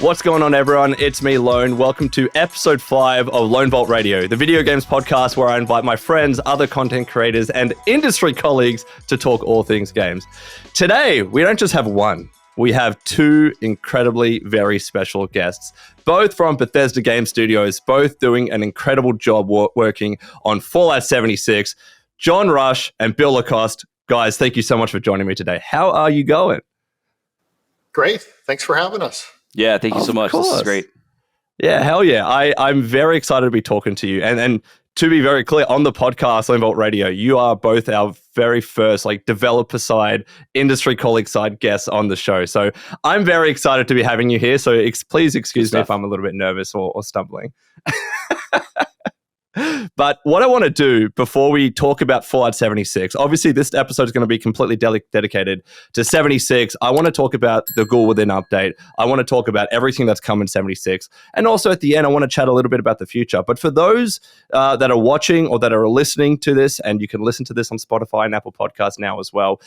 What's going on, everyone? It's me, Lone. Welcome to episode 5 of LoneVaultRadio, the video games podcast where I invite my friends, other content creators, and industry colleagues to talk all things games. Today, we don't just have one. We have two incredibly very special guests, both from Bethesda Game Studios, both doing an incredible job working on Fallout 76. Jon Rush and Bill LaCoste. Guys, thank you so much for joining me today. How are you going? Great. Thanks for having us. Yeah, thank you so much. This is great. Yeah, hell yeah. I'm very excited to be talking to you. And to be very clear, on the podcast, LoneVaultRadio, you are both our very first developer side, industry colleague side guests on the show. So I'm very excited to be having you here. So please excuse me if I'm a little bit nervous or stumbling. But what I want to do before we talk about Fallout 76, obviously this episode is going to be completely dedicated to 76. I want to talk about the Ghoul Within update. I want to talk about everything that's come in 76. And also at the end, I want to chat a little bit about the future. But for those that are watching or that are listening to this, and you can listen to this on Spotify and Apple Podcasts now as well,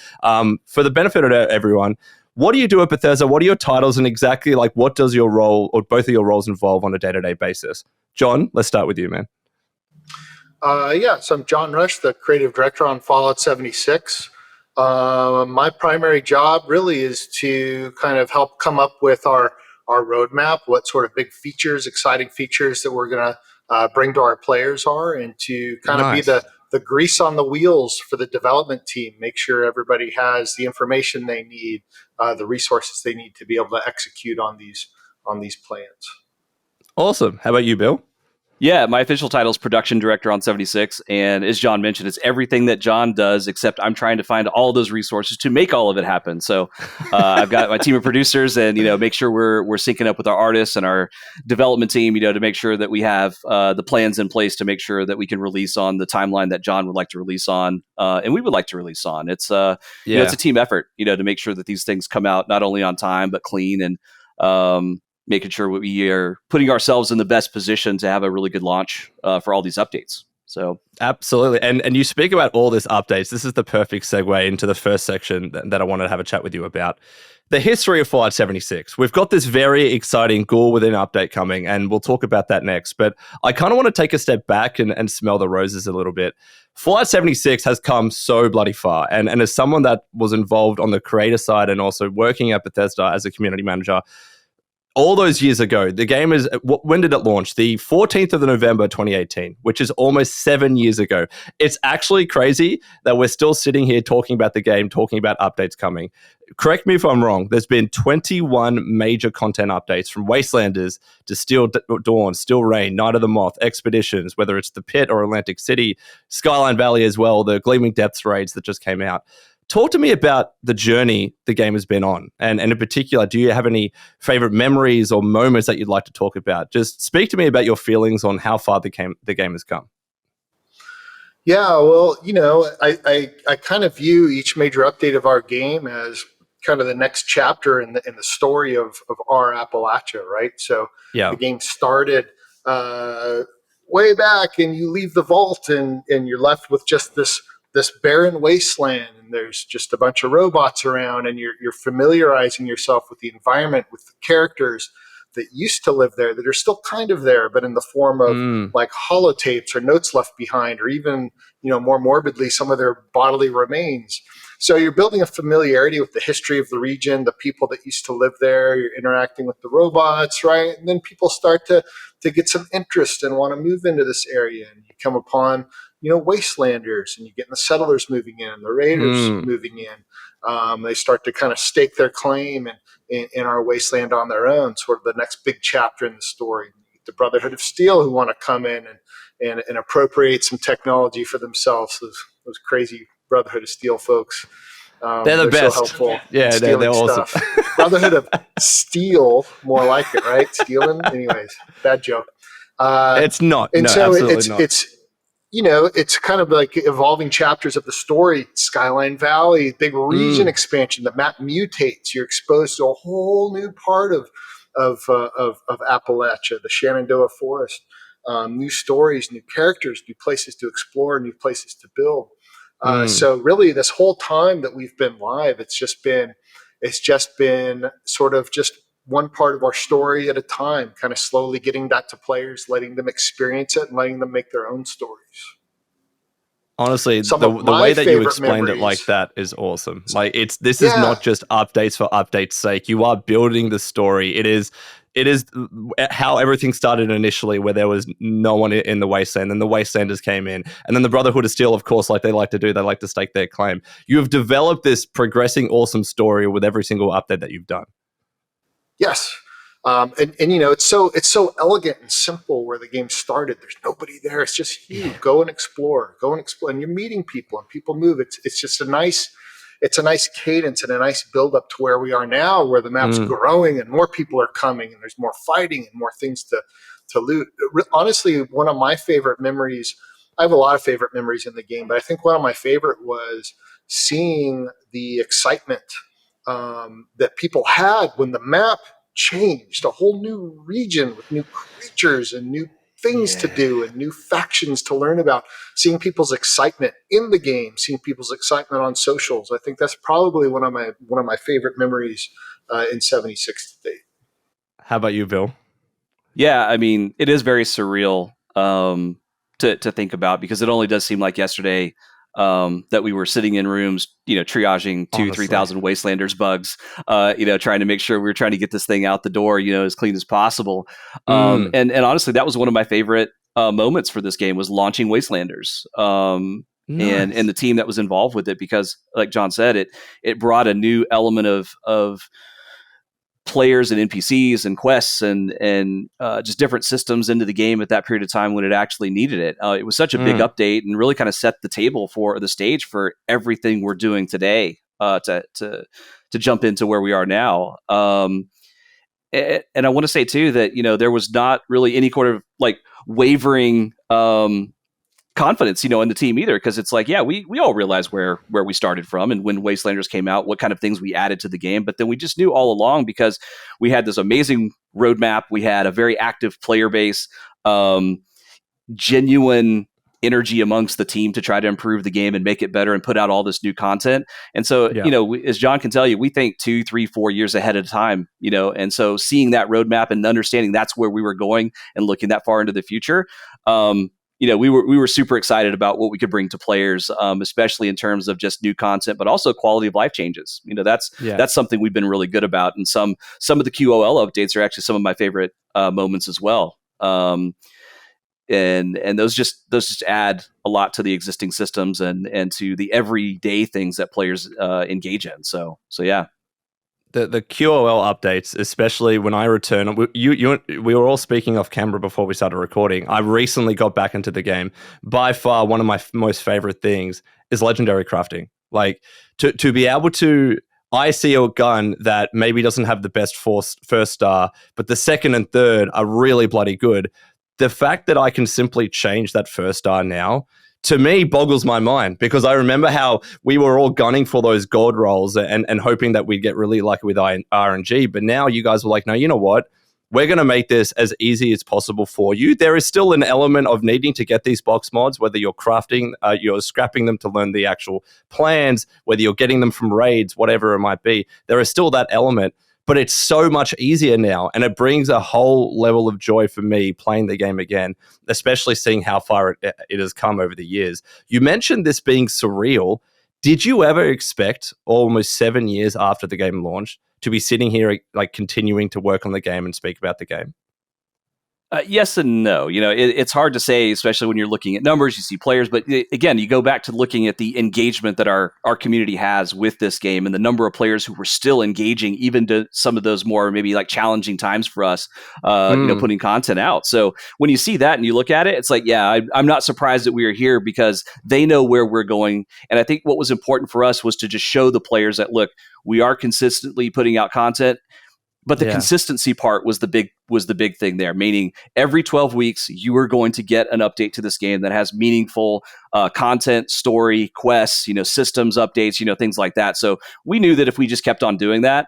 for the benefit of everyone, what do you do at Bethesda? What are your titles? And exactly what does your role or both of your roles involve on a day-to-day basis? Jon, let's start with you, man. So I'm Jon Rush, the creative director on Fallout 76. My primary job really is to kind of help come up with our roadmap, what sort of big features, exciting features that we're going to bring to our players are, and to kind of be the grease on the wheels for the development team, make sure everybody has the information they need, the resources they need to be able to execute on these plans. Awesome. How about you, Bill? Yeah, my official title is production director on 76. And as Jon mentioned, it's everything that Jon does, except I'm trying to find all those resources to make all of it happen. So I've got my team of producers and, make sure we're syncing up with our artists and our development team, to make sure that we have the plans in place to make sure that we can release on the timeline that Jon would like to release on and we would like to release on. It's, it's a team effort, to make sure that these things come out not only on time, but clean and making sure we are putting ourselves in the best position to have a really good launch for all these updates. So absolutely. And you speak about all these updates. This is the perfect segue into the first section that I wanted to have a chat with you about. The history of Fallout 76. We've got this very exciting Ghoul Within update coming, and we'll talk about that next. But I kind of want to take a step back and smell the roses a little bit. Fallout 76 has come so bloody far. And as someone that was involved on the creator side and also working at Bethesda as a community manager, all those years ago, the game is, when did it launch? The 14th of November, 2018, which is almost 7 years ago. It's actually crazy that we're still sitting here talking about the game, talking about updates coming. Correct me if I'm wrong. There's been 21 major content updates from Wastelanders to Steel Dawn, Steel Rain, Night of the Moth, Expeditions, whether it's the Pit or Atlantic City, Skyline Valley as well, the Gleaming Depths raids that just came out. Talk to me about the journey the game has been on. And in particular, do you have any favorite memories or moments that you'd like to talk about? Just speak to me about your feelings on how far the game has come. Yeah, well, I kind of view each major update of our game as kind of the next chapter in the story of our Appalachia, right? So The game started way back, and you leave the vault and you're left with just this barren wasteland, and there's just a bunch of robots around, and you're familiarizing yourself with the environment, with the characters that used to live there, that are still kind of there, but in the form of holotapes or notes left behind, or even, more morbidly, some of their bodily remains. So you're building a familiarity with the history of the region, the people that used to live there, you're interacting with the robots, right? And then people start to get some interest and want to move into this area, and you come upon Wastelanders, and you get the settlers moving in, the raiders moving in. They start to kind of stake their claim in our wasteland on their own, sort of the next big chapter in the story. The Brotherhood of Steel, who want to come in and appropriate some technology for themselves. Those crazy Brotherhood of Steel folks. They're the best. So helpful. Yeah, they're awesome. Brotherhood of Steel, more like it, right? Stealing? Anyways, bad joke. It's not. And no, so absolutely not. It's kind of like evolving chapters of the story. Skyline Valley, big region expansion. The map mutates. You're exposed to a whole new part of Appalachia, the Shenandoah Forest. New stories, new characters, new places to explore, new places to build. So really, this whole time that we've been live, it's just been sort of just one part of our story at a time, kind of slowly getting that to players, letting them experience it and letting them make their own stories. Honestly, Some the of the my way that you favorite explained it memories. like that is awesome. Like this is Yeah. not just updates for updates' sake. You are building the story. It is how everything started initially, where there was no one in the Wasteland, and the Wastelanders came in, and then the Brotherhood of Steel, of course, like they like to do, they like to stake their claim. You have developed this progressing, awesome story with every single update that you've done. Yes. And it's so elegant and simple where the game started. There's nobody there. It's just you. Yeah. Go and explore. And you're meeting people and people move. It's just a nice cadence and a nice build up to where we are now, where the map's growing and more people are coming and there's more fighting and more things to loot. Honestly, one of my favorite memories, I have a lot of favorite memories in the game, but I think one of my favorite was seeing the excitement that people had when the map changed, a whole new region with new creatures and new things to do and new factions to learn about, seeing people's excitement in the game, seeing people's excitement on socials. I think that's probably one of my favorite memories in 76 to date. How about you, Bill? Yeah, I mean, it is very surreal to think about, because it only does seem like yesterday that we were sitting in rooms, triaging 3,000 Wastelanders bugs, trying to make sure we were trying to get this thing out the door, as clean as possible. And honestly, that was one of my favorite moments for this game, was launching Wastelanders. Nice. And the team that was involved with it, because like John said, it brought a new element of players and NPCs and quests and just different systems into the game at that period of time when it actually needed it. It was such a big update and really kind of set the table for the stage for everything we're doing today to jump into where we are now. And I want to say too that there was not really any sort of like wavering confidence, in the team either, because it's like, yeah, we all realize where we started from and when Wastelanders came out, what kind of things we added to the game. But then we just knew all along, because we had this amazing roadmap, we had a very active player base, genuine energy amongst the team to try to improve the game and make it better and put out all this new content. And so, as John can tell you, we think 2, 3, 4 years ahead of time, and so seeing that roadmap and understanding that's where we were going and looking that far into the future, we were super excited about what we could bring to players, especially in terms of just new content, but also quality of life changes. That's something we've been really good about, and some of the QOL updates are actually some of my favorite moments as well. And those just add a lot to the existing systems and to the everyday things that players engage in. So yeah. The QOL updates, especially when I return, we were all speaking off camera before we started recording. I recently got back into the game. By far, one of my most favorite things is legendary crafting. Like to be able to, I see a gun that maybe doesn't have the best first star, but the second and third are really bloody good. The fact that I can simply change that first star now, to me, boggles my mind, because I remember how we were all gunning for those gold rolls and hoping that we'd get really lucky with RNG. But now you guys were like, no, you know what? We're going to make this as easy as possible for you. There is still an element of needing to get these box mods, whether you're crafting, you're scrapping them to learn the actual plans, whether you're getting them from raids, whatever it might be. There is still that element. But it's so much easier now, and it brings a whole level of joy for me playing the game again, especially seeing how far it has come over the years. You mentioned this being surreal. Did you ever expect, almost 7 years after the game launched, to be sitting here like continuing to work on the game and speak about the game? Yes and no. It's hard to say, especially when you're looking at numbers, you see players. But again, you go back to looking at the engagement that our community has with this game and the number of players who were still engaging, even to some of those more maybe like challenging times for us, putting content out. So when you see that and you look at it, it's like, yeah, I'm not surprised that we are here, because they know where we're going. And I think what was important for us was to just show the players that, look, we are consistently putting out content. But the consistency part was the big thing there, meaning every 12 weeks, you are going to get an update to this game that has meaningful content, story, quests, systems updates, things like that. So we knew that if we just kept on doing that,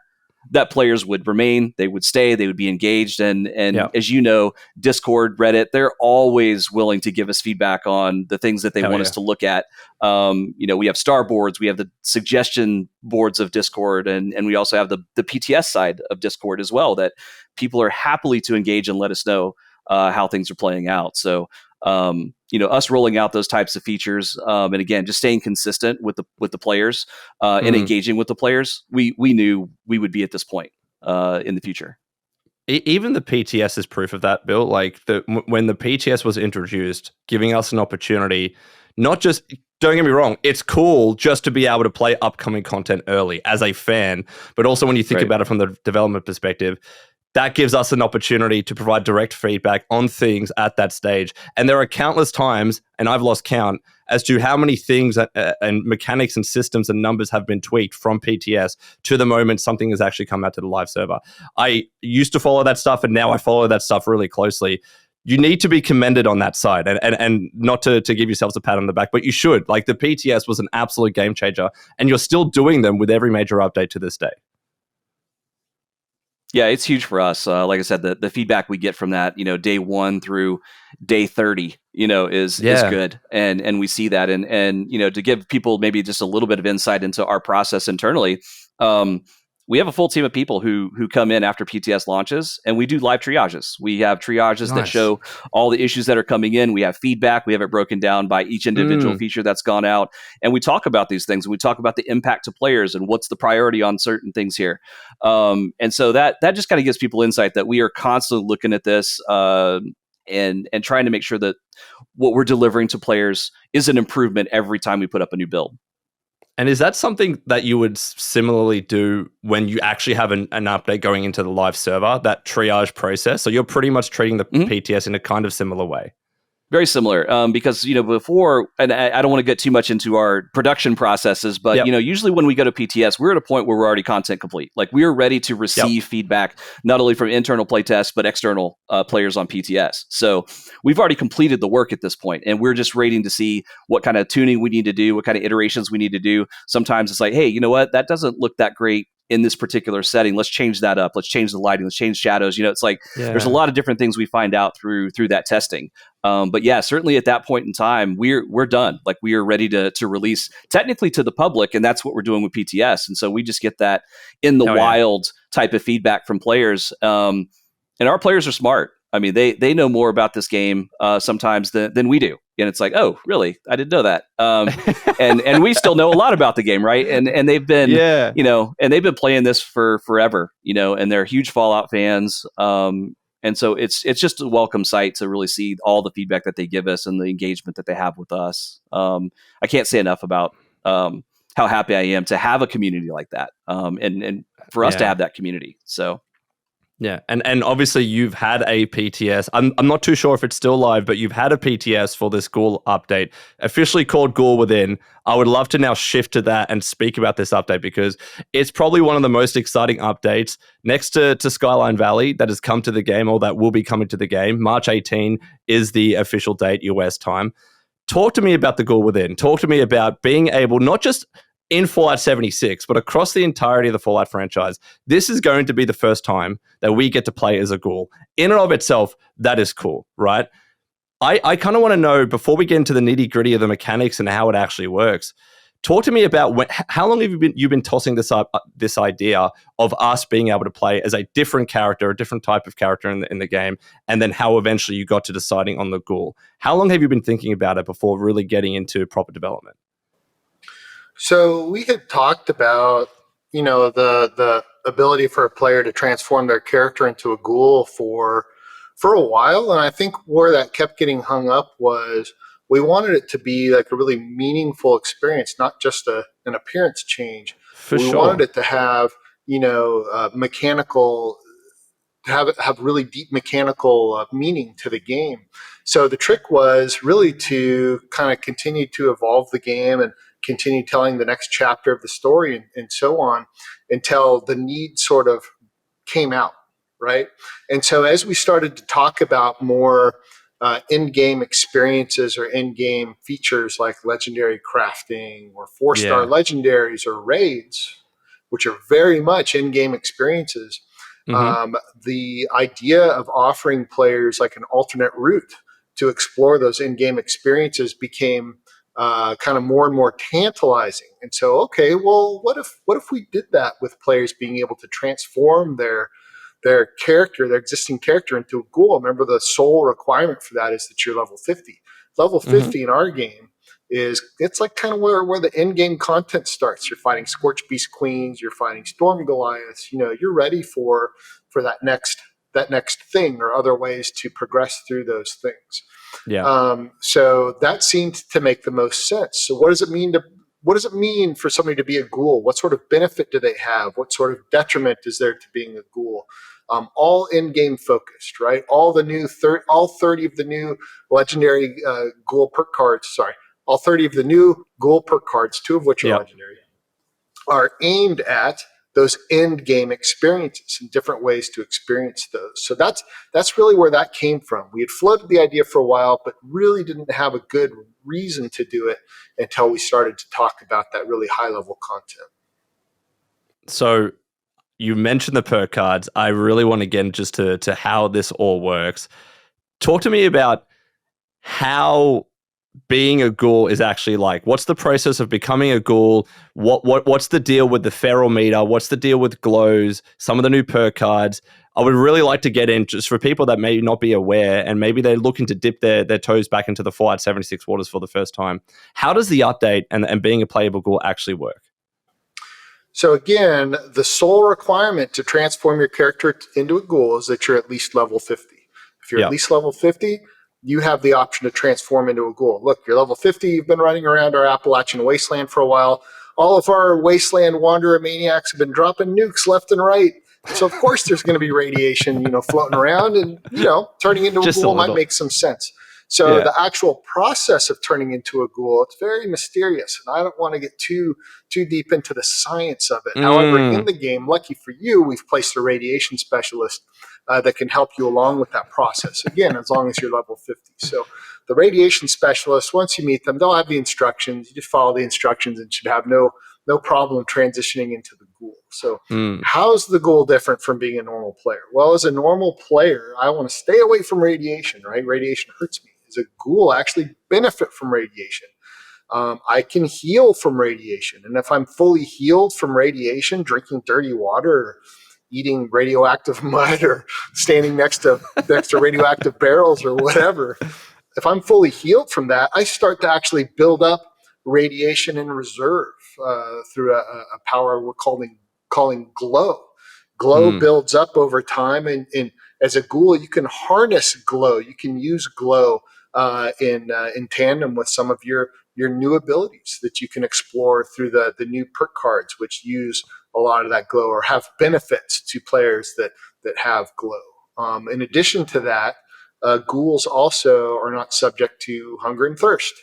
that players would remain, they would stay, they would be engaged. And as you know, Discord, Reddit, they're always willing to give us feedback on the things that they want us to look at. We have star boards, we have the suggestion boards of Discord, and we also have the PTS side of Discord as well, that people are happily to engage and let us know how things are playing out. So, us rolling out those types of features, and again, just staying consistent with the players and engaging with the players, we knew we would be at this point in the future. Even the PTS is proof of that, Bill. Like when the PTS was introduced, giving us an opportunity, not just, don't get me wrong, it's cool just to be able to play upcoming content early as a fan, but also when you think about it from the development perspective, that gives us an opportunity to provide direct feedback on things at that stage. And there are countless times, and I've lost count, as to how many things and mechanics and systems and numbers have been tweaked from PTS to the moment something has actually come out to the live server. I used to follow that stuff, and now I follow that stuff really closely. You need to be commended on that side, and not to give yourselves a pat on the back, but you should. Like, the PTS was an absolute game changer, and you're still doing them with every major update to this day. Yeah, it's huge for us. Like I said, the feedback we get from that, day 1 through day 30, is good. And we see that. And to give people maybe just a little bit of insight into our process internally, we have a full team of people who come in after PTS launches, and we do live triages. We have triages that show all the issues that are coming in. We have feedback. We have it broken down by each individual feature that's gone out. And we talk about these things. We talk about the impact to players and what's the priority on certain things here. And so that just kind of gives people insight that we are constantly looking at this and trying to make sure that what we're delivering to players is an improvement every time we put up a new build. And is that something that you would similarly do when you actually have an update going into the live server, that triage process? So you're pretty much treating the PTS in a kind of similar way. Very similar, because before, and I don't want to get too much into our production processes, but usually when we go to PTS, we're at a point where we're already content complete. Like, we're ready to receive feedback not only from internal playtests but external players on PTS. So we've already completed the work at this point, and we're just waiting to see what kind of tuning we need to do, what kind of iterations we need to do. Sometimes it's like, hey, you know what? That doesn't look that great in this particular setting. Let's change that up. Let's change the lighting. Let's change shadows. It's like there's a lot of different things we find out through that testing. But yeah, certainly at that point in time, we're done. Like, we are ready to release technically to the public, and that's what we're doing with PTS. And so we just get that in the wild type of feedback from players. And our players are smart. I mean, they know more about this game sometimes than we do. And it's like, oh, really? I didn't know that. And we still know a lot about the game, right? And they've been, and they've been playing this for forever, and they're huge Fallout fans. And so it's just a welcome sight to really see all the feedback that they give us and the engagement that they have with us. I can't say enough about how happy I am to have a community like that, and for us to have that community. So. Yeah, and obviously you've had a PTS. I'm not too sure if it's still live, but you've had a PTS for this Ghoul update, officially called Ghoul Within. I would love to now shift to that and speak about this update, because it's probably one of the most exciting updates next to Skyline Valley that has come to the game, or that will be coming to the game. March 18 is the official date, US time. Talk to me about the Ghoul Within. Talk to me about being able, not just in Fallout 76, but across the entirety of the Fallout franchise, this is going to be the first time that we get to play as a ghoul. In and of itself, that is cool, right? I kind of want to know, before we get into the nitty gritty of the mechanics and how it actually works, talk to me about how long have you been tossing this idea of us being able to play as a different character, a different type of character in the game, and then how eventually you got to deciding on the ghoul. How long have you been thinking about it before really getting into proper development? So we had talked about, the ability for a player to transform their character into a ghoul for a while. And I think where that kept getting hung up was we wanted it to be like a really meaningful experience, not just an appearance change. We wanted it to have, mechanical, have really deep mechanical meaning to the game. So the trick was really to kind of continue to evolve the game and continue telling the next chapter of the story and so on, until the need sort of came out, right? And so as we started to talk about more in-game experiences or in-game features like legendary crafting or 4-star legendaries or raids, which are very much in-game experiences, the idea of offering players like an alternate route to explore those in-game experiences became kind of more and more tantalizing. And so, okay, well, what if we did that with players being able to transform their character, their existing character, into a ghoul? Remember, the sole requirement for that is that you're level 50. Level 50 in our game it's like kind of where the end game content starts. You're fighting Scorch Beast Queens, you're fighting Storm Goliaths. You're ready for that next thing, or other ways to progress through those things. Yeah. So that seemed to make the most sense. So what does it mean for somebody to be a ghoul? What sort of benefit do they have? What sort of detriment is there to being a ghoul? All in-game focused, right? All 30 of the new legendary ghoul perk cards. All 30 of the new ghoul perk cards, 2 of which are legendary, are aimed at those end game experiences and different ways to experience those. So that's really where that came from. We had floated the idea for a while, but really didn't have a good reason to do it until we started to talk about that really high level content. So you mentioned the perk cards. I really want to get just to how this all works. Talk to me about how being a ghoul is actually like. What's the process of becoming a ghoul? What's the deal with the feral meter? What's the deal with glows? Some of the new perk cards. I would really like to get in, just for people that may not be aware, and maybe they're looking to dip their toes back into the Fallout 76 waters for the first time. How does the update and being a playable ghoul actually work? So again, the sole requirement to transform your character into a ghoul is that you're at least level 50. If you're at least level 50, you have the option to transform into a ghoul. Look, you're level 50, you've been running around our Appalachian wasteland for a while. All of our wasteland wanderer maniacs have been dropping nukes left and right. So of course there's going to be radiation, floating around, and, turning into a ghoul might make some sense. So the actual process of turning into a ghoul, it's very mysterious, and I don't want to get too deep into the science of it. However, in the game, lucky for you, we've placed a radiation specialist that can help you along with that process. Again, as long as you're level 50. So the radiation specialist, once you meet them, they'll have the instructions. You just follow the instructions and should have no problem transitioning into the ghoul. So how's the ghoul different from being a normal player? Well, as a normal player, I want to stay away from radiation, right? Radiation hurts me. As a ghoul, I actually benefit from radiation. I can heal from radiation. And if I'm fully healed from radiation, drinking dirty water, or eating radioactive mud, or standing next to radioactive barrels, or whatever, if I'm fully healed from that, I start to actually build up radiation in reserve through a power we're calling glow. Glow builds up over time, and as a ghoul, you can harness glow. You can use glow in tandem with some of your new abilities that you can explore through the new perk cards, which use a lot of that glow or have benefits to players that have glow. In addition to that, ghouls also are not subject to hunger and thirst.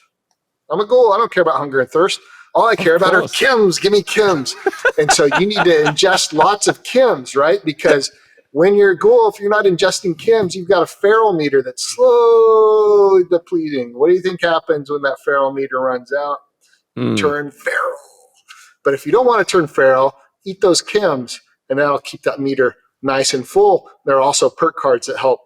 I'm a ghoul. I don't care about hunger and thirst. All I care about are chems. Give me chems. And so you need to ingest lots of chems, right? Because when you're a ghoul, if you're not ingesting chems, you've got a feral meter that's slowly depleting. What do you think happens when that feral meter runs out? Turn feral. But if you don't want to turn feral, eat those chems, and that'll keep that meter nice and full. There are also perk cards that help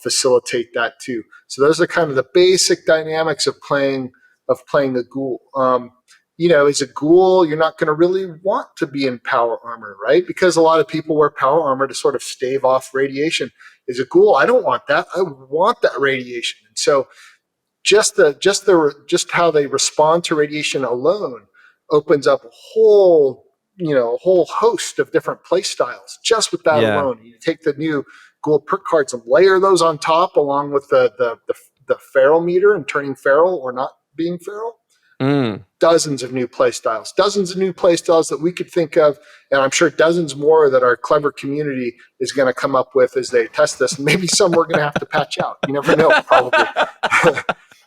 facilitate that too. So those are kind of the basic dynamics of playing a ghoul. As a ghoul, you're not going to really want to be in power armor, right? Because a lot of people wear power armor to sort of stave off radiation. As a ghoul, I don't want that. I want that radiation. And so just how they respond to radiation alone opens up a whole host of different play styles just with that alone. You take the new ghoul perk cards and layer those on top along with the feral meter and turning feral or not being feral. Dozens of new play styles that we could think of, and I'm sure dozens more that our clever community is going to come up with as they test this. And maybe some we're going to have to patch out. You never know, probably.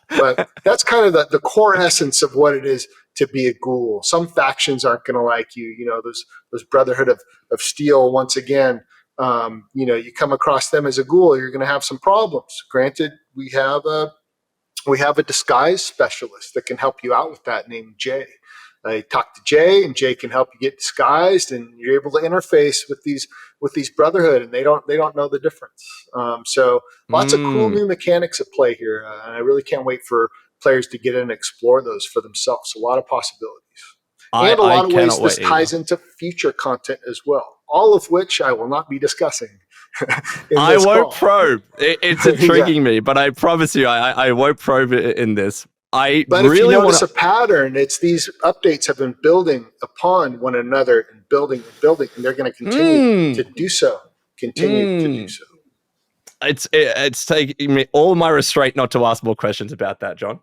But that's kind of the core essence of what it is to be a ghoul. Some factions aren't going to like you. Those Brotherhood of Steel, once again, you come across them as a ghoul, you're going to have some problems. Granted, we have a disguise specialist that can help you out with that, named Jay. I talk to Jay, and Jay can help you get disguised, and you're able to interface with these Brotherhood, and they don't know the difference. So lots of cool new mechanics at play here, and I really can't wait for players to get in and explore those for themselves. A lot of possibilities, and a lot of ways this ties into future content as well. All of which I will not be discussing. I won't probe. It's intriguing me, but I promise you, I won't probe it in this. But if you notice a pattern, it's these updates have been building upon one another and building, and they're going to continue to do so. It's taking me all my restraint not to ask more questions about that, John.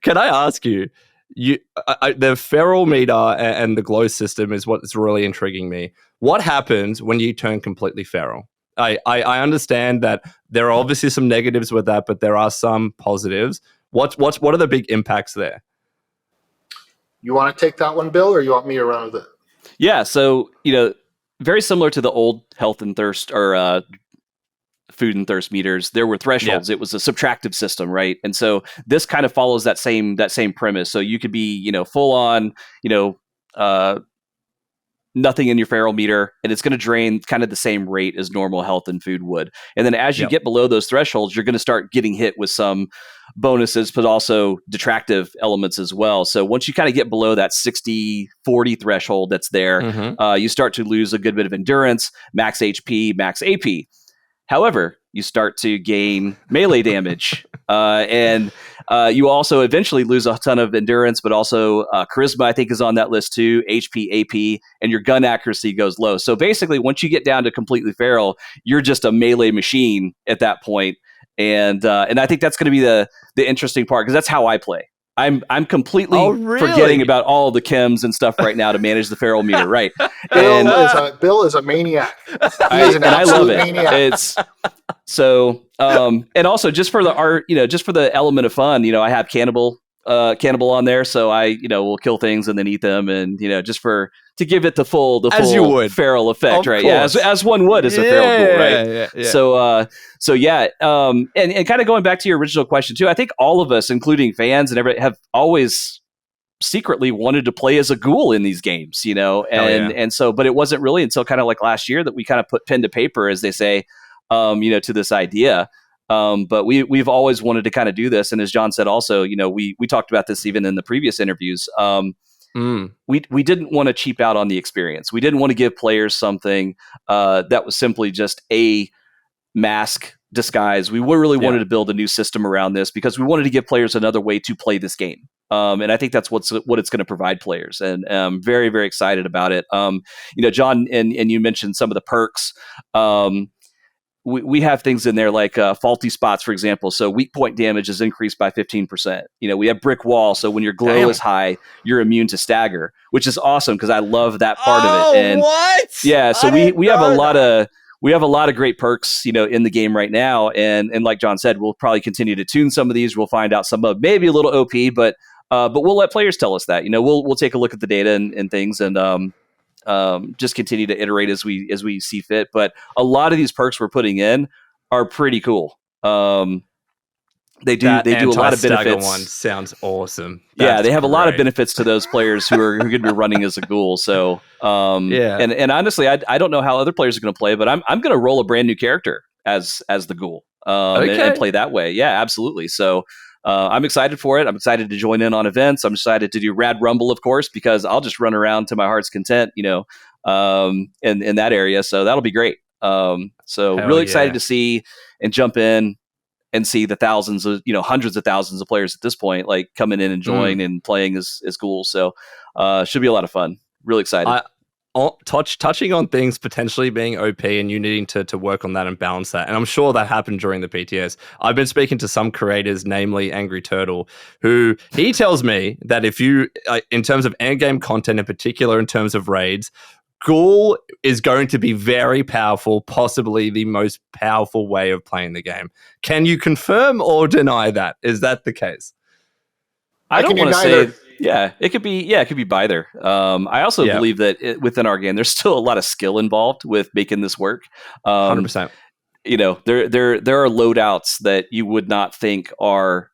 Can I ask you? The feral meter and the glow system is what's really intriguing me. What happens when you turn completely feral? I understand that there are obviously some negatives with that, but there are some positives. What are the big impacts there? You want to take that one, Bill, or you want me to run with it? Yeah, so very similar to the old health and thirst or food and thirst meters, there were thresholds. It was a subtractive system, right? And so this kind of follows that same premise. So you could be full on nothing in your feral meter, and it's going to drain kind of the same rate as normal health and food would. And then as you get below those thresholds, you're going to start getting hit with some bonuses, but also detractive elements as well. So once you kind of get below that 60-40 threshold that's there, you start to lose a good bit of endurance, max HP, max AP. However, you start to gain melee damage, and you also eventually lose a ton of endurance, but also charisma, I think, is on that list too, HP, AP, and your gun accuracy goes low. So basically, once you get down to completely feral, you're just a melee machine at that point. And I think that's going to be the interesting part, because that's how I play. I'm completely forgetting about all the chems and stuff right now to manage the feral meter, right? Bill is a maniac. I love it. Maniac. It's so and also just for the art, just for the element of fun, I have cannibal on there, so I will kill things and then eat them, and just to give it the full feral effect, right? Yeah, as one would as a feral ghoul, right? Yeah. So and kind of going back to your original question too, I think all of us, including fans and everybody, have always secretly wanted to play as a ghoul in these games, and so, but it wasn't really until kind of like last year that we kind of put pen to paper, as they say, to this idea. But we've always wanted to kind of do this, and as John said, also, we talked about this even in the previous interviews. We didn't want to cheap out on the experience. We didn't want to give players something that was simply just a mask disguise. We really wanted to build a new system around this, because we wanted to give players another way to play this game. And I think that's what it's going to provide players, and I'm very, very excited about it. John, and you mentioned some of the perks. We have things in there like faulty spots, for example. So weak point damage is increased by 15%. We have brick wall. So when your glow is high, you're immune to stagger, which is awesome, because I love that part of it. And what? Yeah. So we have a lot of great perks, in the game right now. And like John said, we'll probably continue to tune some of these. We'll find out some of maybe a little OP, but we'll let players tell us that. We'll take a look at the data and things, and just continue to iterate as we see fit. But a lot of these perks we're putting in are pretty cool. They do a lot of benefits. One sounds awesome. They have a lot of benefits to those players who are going to be running as a ghoul. So and honestly, I don't know how other players are going to play, but I'm going to roll a brand new character as the ghoul and play that way. Yeah, absolutely. So I'm excited for it. I'm excited to join in on events. I'm excited to do Rad Rumble, of course, because I'll just run around to my heart's content, in that area. So that'll be great. Really excited to see and jump in and see the thousands of, hundreds of thousands of players at this point, like coming in and join and playing as ghouls. So should be a lot of fun. Really excited. Touching on things potentially being OP and you needing to work on that and balance that. And I'm sure that happened during the PTS. I've been speaking to some creators, namely Angry Turtle, who he tells me that if you, in terms of endgame content, in particular in terms of raids, Ghoul is going to be very powerful, possibly the most powerful way of playing the game. Can you confirm or deny that? Is that the case? I don't want to say... Yeah, it could be either. I also believe that within our game, there's still a lot of skill involved with making this work. 100%. There are loadouts that you would not think are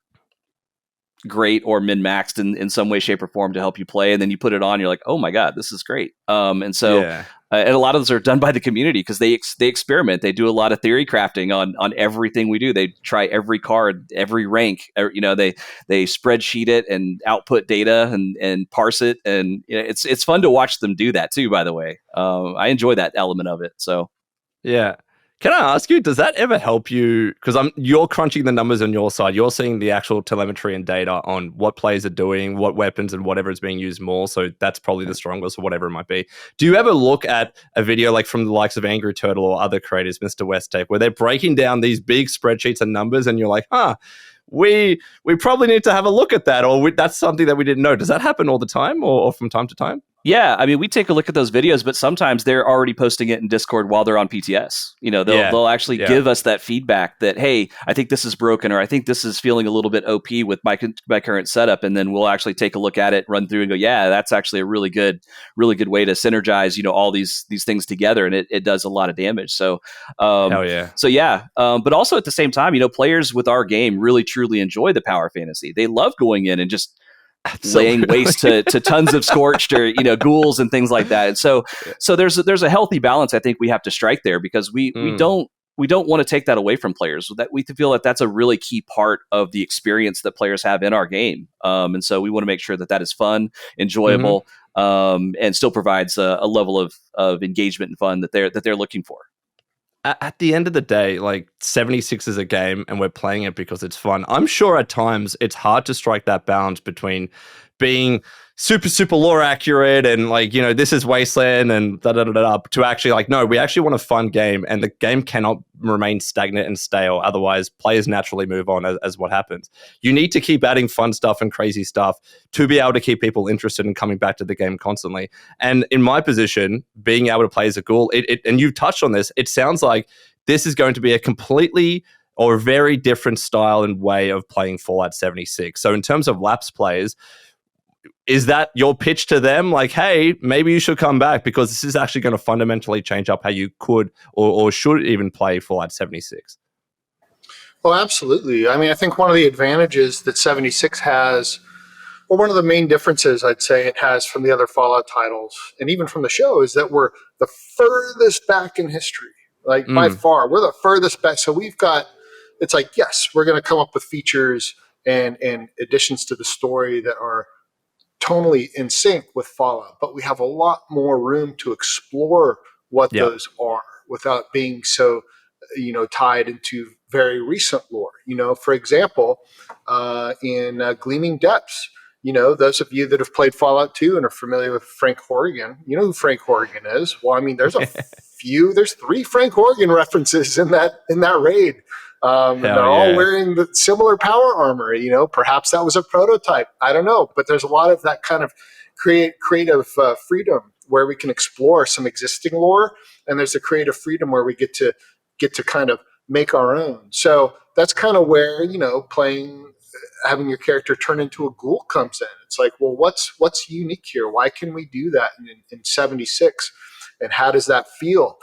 great or min-maxed in some way, shape, or form to help you play. And then you put it on, you're like, oh my God, this is great. And so, and a lot of those are done by the community because they experiment. They do a lot of theory crafting on everything we do. They try every card, every rank. They spreadsheet it and output data and parse it. And it's fun to watch them do that too. By the way, I enjoy that element of it. So, yeah. Can I ask you, does that ever help you? Because you're crunching the numbers on your side. You're seeing the actual telemetry and data on what players are doing, what weapons and whatever is being used more. So that's probably the strongest or whatever it might be. Do you ever look at a video like from the likes of Angry Turtle or other creators, Mr. Westtape, where they're breaking down these big spreadsheets and numbers and you're like, we probably need to have a look at that, or that's something that we didn't know. Does that happen all the time or from time to time? Yeah, I mean, we take a look at those videos, but sometimes they're already posting it in Discord while they're on PTS. They'll actually give us that feedback that, hey, I think this is broken, or I think this is feeling a little bit OP with my current setup, and then we'll actually take a look at it, run through, and go, yeah, that's actually a really good way to synergize, all these things together, and it does a lot of damage. So, hell yeah. So yeah, but also at the same time, players with our game really truly enjoy the power fantasy. They love going in and just laying waste to tons of scorched or ghouls and things like that. And so there's a healthy balance I think we have to strike there, because we don't want to take that away from players. That we feel that that's a really key part of the experience that players have in our game. And so we want to make sure that is fun, enjoyable, and still provides a level of engagement and fun that they're looking for. At the end of the day, like 76 is a game and we're playing it because it's fun. I'm sure at times it's hard to strike that balance between being super lore accurate and this is Wasteland and to actually no, we actually want a fun game, and the game cannot remain stagnant and stale. Otherwise, players naturally move on as what happens. You need to keep adding fun stuff and crazy stuff to be able to keep people interested in coming back to the game constantly. And in my position, being able to play as a ghoul, and you've touched on this, it sounds like this is going to be a completely or very different style and way of playing Fallout 76. So in terms of lapsed players, is that your pitch to them? Like, hey, maybe you should come back because this is actually going to fundamentally change up how you could or should even play Fallout 76. Well, absolutely. I mean, I think one of the advantages that 76 has, or one of the main differences I'd say it has from the other Fallout titles, and even from the show, is that we're the furthest back in history. By far, we're the furthest back. So we've got, it's like, yes, we're going to come up with features and additions to the story that are tonally in sync with Fallout, but we have a lot more room to explore what those are without being so, tied into very recent lore. For example, in Gleaming Depths, those of you that have played Fallout 2 and are familiar with Frank Horrigan, you know who Frank Horrigan is. Well, I mean, there's there's 3 Frank Horrigan references in that raid. And they're all wearing the similar power armor. Perhaps that was a prototype. I don't know, but there's a lot of that kind of creative freedom where we can explore some existing lore, and there's a creative freedom where we get to kind of make our own. So that's kind of where having your character turn into a ghoul comes in. It's like, well, what's unique here? Why can we do that in 76? And how does that feel?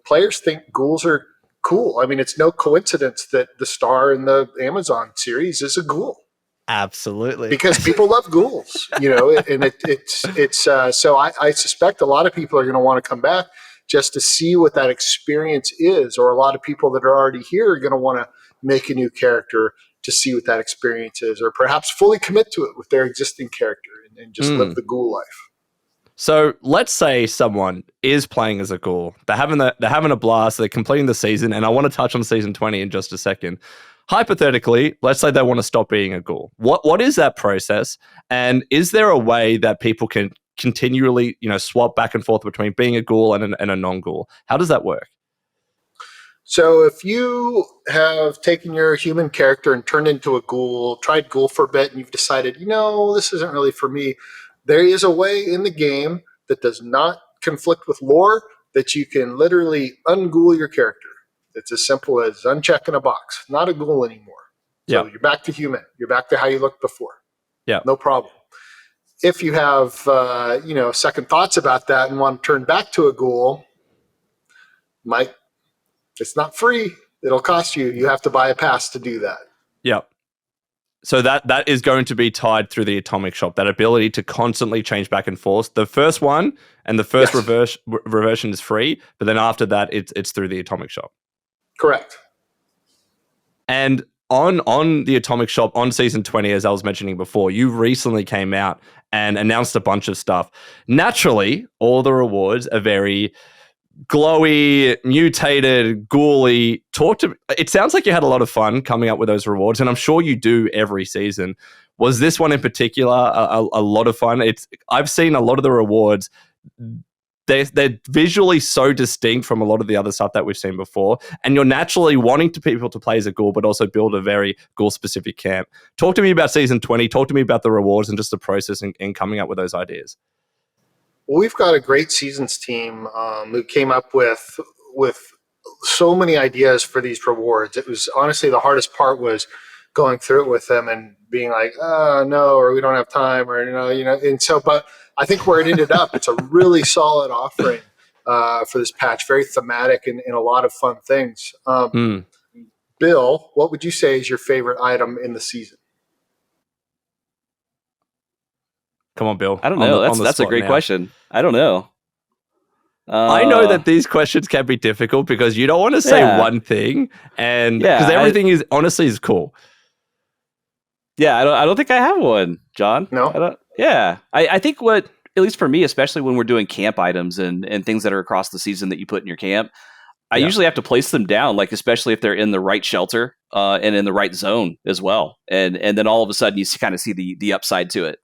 Players think ghouls are cool. I mean, it's no coincidence that the star in the Amazon series is a ghoul. Absolutely. Because people love ghouls, and it's so I suspect a lot of people are going to want to come back just to see what that experience is, or a lot of people that are already here are going to want to make a new character to see what that experience is, or perhaps fully commit to it with their existing character and just live the ghoul life. So let's say someone is playing as a ghoul. They're having a blast. They're completing the season, and I want to touch on season 20 in just a second. Hypothetically, let's say they want to stop being a ghoul. What is that process? And is there a way that people can continually, swap back and forth between being a ghoul and a non-ghoul? How does that work? So if you have taken your human character and turned into a ghoul, tried ghoul for a bit, and you've decided, this isn't really for me, there is a way in the game that does not conflict with lore that you can literally unghoul your character. It's as simple as unchecking a box. Not a ghoul anymore. So you're back to human. You're back to how you looked before. Yeah. No problem. If you have second thoughts about that and want to turn back to a ghoul, it's not free. It'll cost you. You have to buy a pass to do that. Yeah. So that is going to be tied through the Atomic Shop, that ability to constantly change back and forth. The first one and the first reversion is free, but then after that, it's through the Atomic Shop. Correct. And on the Atomic Shop, on Season 20, as I was mentioning before, you recently came out and announced a bunch of stuff. Naturally, all the rewards are very glowy, mutated, ghouly. It sounds like you had a lot of fun coming up with those rewards, and I'm sure you do every season. Was this one in particular a lot of fun? I've seen a lot of the rewards. They're visually so distinct from a lot of the other stuff that we've seen before, and you're naturally wanting people to play as a ghoul, but also build a very ghoul-specific camp. Talk to me about Season 20. Talk to me about the rewards and just the process in coming up with those ideas. Well, we've got a great seasons team who came up with so many ideas for these rewards. It was honestly the hardest part was going through it with them and being like, oh, no, or we don't have time, or and so. But I think where it ended up, it's a really solid offering for this patch. Very thematic and a lot of fun things. Bill, what would you say is your favorite item in the season? Come on, Bill. I don't know. That's a great question. I don't know. I know that these questions can be difficult because you don't want to say one thing, and because everything is cool. Yeah, I don't think I have one, John. No. I don't. Yeah, I think at least for me, especially when we're doing camp items and things that are across the season that you put in your camp, I usually have to place them down, like especially if they're in the right shelter and in the right zone as well, and then all of a sudden you kind of see the upside to it.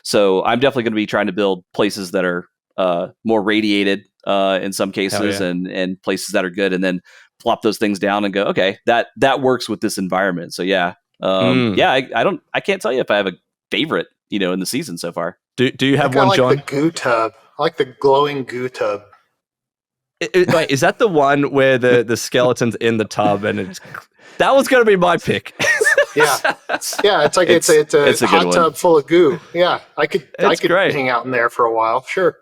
So I'm definitely going to be trying to build places that are more radiated in some cases and places that are good, and then plop those things down and go, okay, that works with this environment. So I can't tell you if I have a favorite, in the season so far. Do you have one, John? I like the goo tub. I like the glowing goo tub. Wait, is that the one where the skeleton's in the tub and that was going to be my pick. Yeah. It's like it's a hot tub full of goo. Yeah, I could hang out in there for a while. Sure.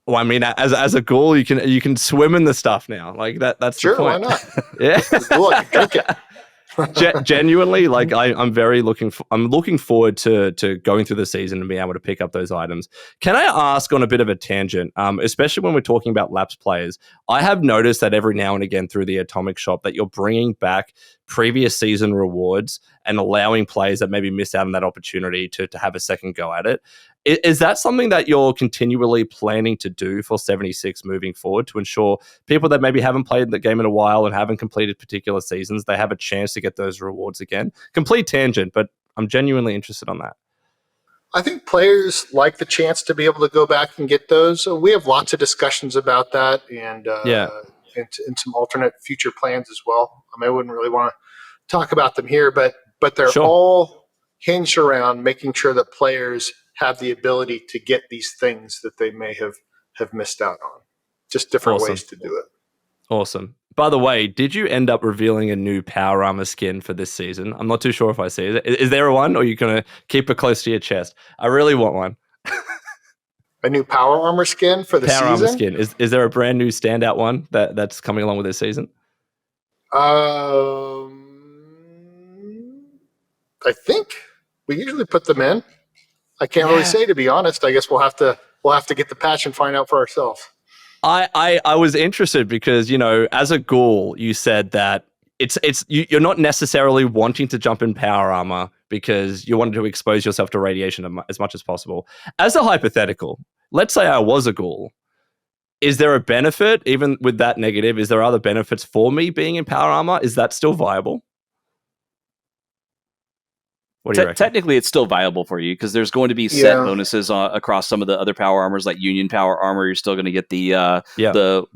Well, I mean, as a ghoul, you can swim in the stuff now. Like that's sure. The point. Why not? Yeah. Cool, I can drink it. Genuinely, like I'm looking forward to going through the season and being able to pick up those items. Can I ask on a bit of a tangent, especially when we're talking about lapsed players? I have noticed that every now and again through the Atomic Shop that you're bringing back previous season rewards and allowing players that maybe missed out on that opportunity to have a second go at it. Is that something that you're continually planning to do for 76 moving forward to ensure people that maybe haven't played the game in a while and haven't completed particular seasons, they have a chance to get those rewards again? Complete tangent, but I'm genuinely interested on that. I think players like the chance to be able to go back and get those. So we have lots of discussions about that and some alternate future plans as well. I wouldn't really want to talk about them here, but they're all hinged around making sure that players have the ability to get these things that they may have missed out on. Just different ways to do it. Awesome. By the way, did you end up revealing a new Power Armor skin for this season? I'm not too sure if I see it. Is there one, or are you going to keep it close to your chest? I really want one. A new Power Armor skin for the season? Power Armor skin. Is there a brand new standout one that's coming along with this season? I think we usually put them in. I can't really say, to be honest. I guess we'll have to get the patch and find out for ourselves. I was interested because, as a ghoul, you said that you're not necessarily wanting to jump in Power Armor because you wanted to expose yourself to radiation as much as possible. As a hypothetical, let's say I was a ghoul. Is there a benefit, even with that negative? Is there other benefits for me being in Power Armor? Is that still viable? What do you reckon? Technically, it's still viable for you because there's going to be set bonuses across some of the other power armors, like Union Power Armor. You're still going to get the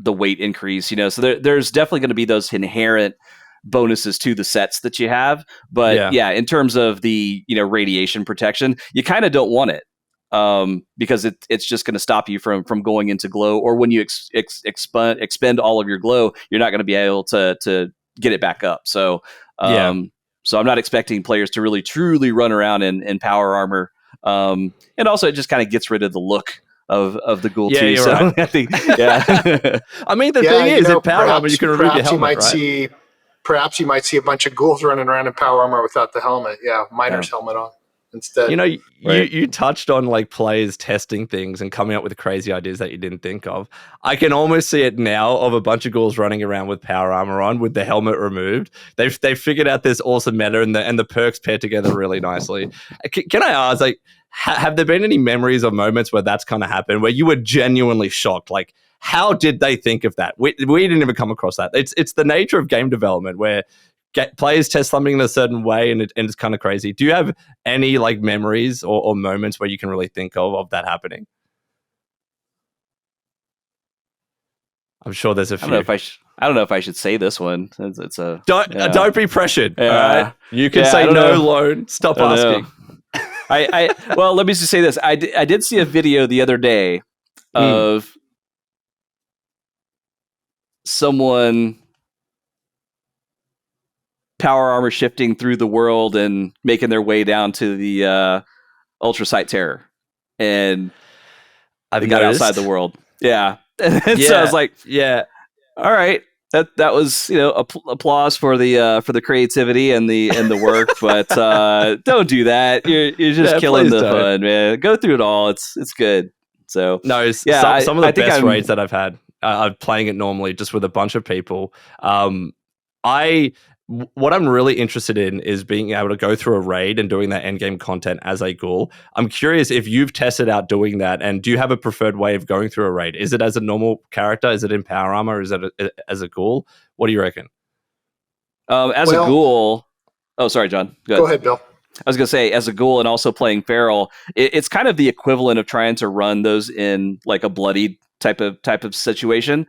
weight increase, So there's definitely going to be those inherent bonuses to the sets that you have. But in terms of the radiation protection, you kind of don't want it because it's just going to stop you from going into glow, or when you expend all of your glow, you're not going to be able to get it back up. So. So I'm not expecting players to really truly run around in power armor. And also it just kind of gets rid of the look of the ghoul too. You're so right. I think, I mean, the thing is, in power armor, you can remove your helmet, you might right? see perhaps you might see a bunch of ghouls running around in power armor without the helmet. Yeah, miner's helmet on instead. You know, Right. you touched on like players testing things and coming up with crazy ideas that you didn't think of. I can almost see it now of a bunch of ghouls running around with power armor on with the helmet removed. They've figured out this awesome meta and the perks pair together really nicely. Can I ask, like, have there been any memories or moments where that's kind of happened, where you were genuinely shocked? Like, how did they think of that? We didn't even come across that. It's the nature of game development where players test something in a certain way and it's kind of crazy. Do you have any like memories or moments where you can really think of that happening? I'm sure there's a few. I don't know if I should say this one. It's a don't be pressured. Yeah. All right, you can say no, Lone. Stop asking. Well, let me just say this. I did see a video the other day of someone power armor shifting through the world and making their way down to the Ultra Sight Terror, and they got outside the world. Yeah, and so I was like, all right. That was, you know, applause for the creativity and the work, but don't do that. You're just killing the fun, man. Go through it all. It's good. So no, some of the best raids that I've had. I'm playing it normally just with a bunch of people. What I'm really interested in is being able to go through a raid and doing that endgame content as a ghoul. I'm curious if you've tested out doing that, and do you have a preferred way of going through a raid? Is it as a normal character? Is it in power armor? Is it as a ghoul? What do you reckon? A ghoul... Oh, sorry, John. Go ahead, Bill. I was going to say, as a ghoul and also playing feral, it's kind of the equivalent of trying to run those in like a bloodied type of situation.